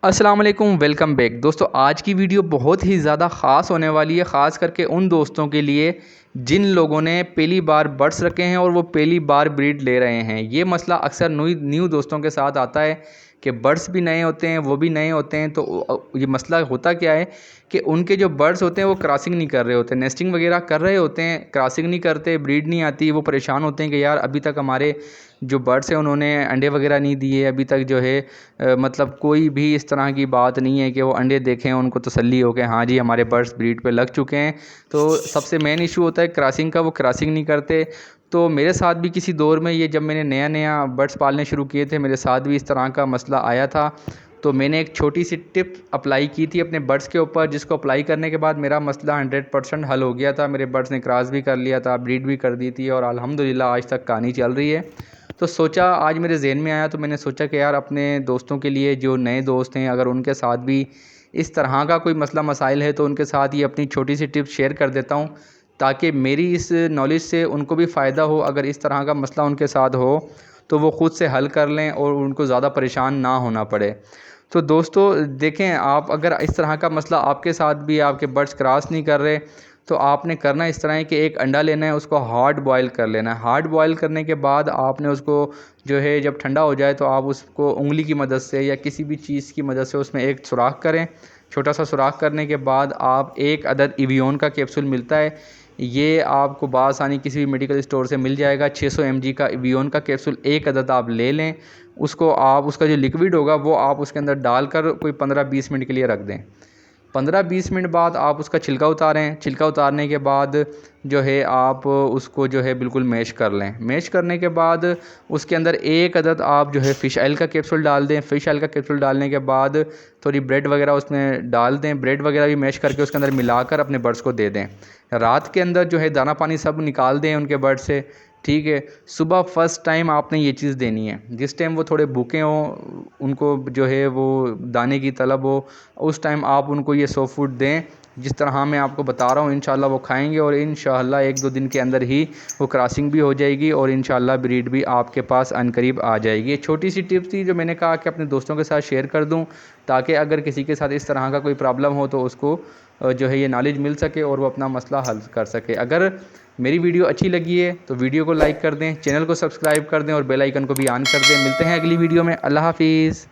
अस्सलाम वालेकुम, welcome back दोस्तों। आज की वीडियो बहुत ही ज़्यादा ख़ास होने वाली है, ख़ास करके उन दोस्तों के लिए जिन लोगों ने पहली बार बर्ड्स रखे हैं और वो पहली बार ब्रीड ले रहे हैं। ये मसला अक्सर न्यू दोस्तों के साथ आता है कि बर्ड्स भी नए होते हैं, वो भी नए होते हैं। तो ये मसला होता क्या है कि उनके जो बर्ड्स होते हैं वो क्रॉसिंग नहीं कर रहे होते, नेस्टिंग वगैरह कर रहे होते हैं, क्रॉसिंग नहीं करते, ब्रीड नहीं आती। वो परेशान होते हैं कि यार अभी तक हमारे जो बर्ड्स हैं उन्होंने अंडे वगैरह नहीं दिए अभी तक, जो है मतलब कोई भी इस तरह की बात नहीं है कि वो अंडे देखें उनको तसल्ली हो कि हाँ जी हमारे बर्ड्स ब्रीड पे लग चुके हैं। तो सबसे मेन इशू होता है क्रॉसिंग का, वो क्रॉसिंग नहीं करते। तो मेरे साथ भी किसी दौर में, ये जब मैंने नया नया बर्ड्स पालने शुरू किए थे, मेरे साथ भी इस तरह का मसला आया था। तो मैंने एक छोटी सी टिप अप्लाई की थी अपने बर्ड्स के ऊपर, जिसको अप्लाई करने के बाद मेरा मसला 100% हल हो गया था। मेरे बर्ड्स ने क्रॉस भी कर लिया था, ब्रीड भी कर दी थी और अल्हम्दुलिल्लाह आज तक कहानी चल रही है। तो सोचा, आज मेरे जहन में आया तो मैंने सोचा कि यार अपने दोस्तों के लिए, जो नए दोस्त हैं, अगर उनके साथ भी इस तरह का कोई मसला मसाइल है तो उनके साथ ये अपनी छोटी सी टिप्स शेयर कर देता हूँ, ताकि मेरी इस नॉलेज से उनको भी फ़ायदा हो। अगर इस तरह का मसला उनके साथ हो तो वो ख़ुद से हल कर लें और उनको ज़्यादा परेशान ना होना पड़े। तो दोस्तों देखें, आप अगर इस तरह का मसला आपके साथ भी, आपके बर्ड्स क्रॉस नहीं कर रहे, तो आपने करना इस तरह है कि एक अंडा लेना है, उसको हार्ड बॉयल कर लेना है। हार्ड बॉयल करने के बाद आपने उसको जो है, जब ठंडा हो जाए तो आप उसको उंगली की मदद से या किसी भी चीज़ की मदद से उसमें एक सुराख करें। छोटा सा सुराख करने के बाद आप एक अदद इवियोन का कैप्सूल मिलता है, ये आपको बासानी किसी भी मेडिकल स्टोर से मिल जाएगा। 600 mg का इवियोन का कैप्सूल एक अदद आप ले लें। उसको आप, उसका जो लिक्विड होगा वो आप उसके अंदर डालकर कोई 15-20 मिनट के लिए रख दें। 15-20 मिनट बाद आप उसका छिलका उतारें। छिलका उतारने के बाद जो है आप उसको जो है बिल्कुल मैश कर लें। मैश करने के बाद उसके अंदर एक अदद आप जो है फ़िश ऑयल का कैप्सूल डाल दें। फ़िश ऑयल का कैप्सूल डालने के बाद थोड़ी ब्रेड वगैरह उसमें डाल दें। ब्रेड वगैरह भी मैश करके उसके अंदर मिलाकर अपने बर्ड्स को दे दें। रात के अंदर जो है दाना पानी सब निकाल दें उनके बर्ड से, ठीक है। सुबह फ़र्स्ट टाइम आपने ये चीज़ देनी है, जिस टाइम वो थोड़े भूखे हों, उनको जो है वो दाने की तलब हो, उस टाइम आप उनको ये सॉफ्ट फूड दें जिस तरह मैं आपको बता रहा हूँ। इंशाल्लाह वो खाएंगे और इंशाल्लाह 1-2 दिन के अंदर ही वो क्रॉसिंग भी हो जाएगी और इंशाल्लाह ब्रीड भी आपके पास अनकरीब आ जाएगी। ये छोटी सी टिप्स थी जो मैंने कहा कि अपने दोस्तों के साथ शेयर कर दूँ, ताकि अगर किसी के साथ इस तरह का कोई प्रॉब्लम हो तो उसको जो है ये नॉलेज मिल सके और वो अपना मसला हल कर सके। अगर मेरी वीडियो अच्छी लगी है तो वीडियो को लाइक कर दें, चैनल को सब्सक्राइब कर दें और बेल आइकन को भी ऑन कर दें। मिलते हैं अगली वीडियो में। अल्लाह हाफिज़।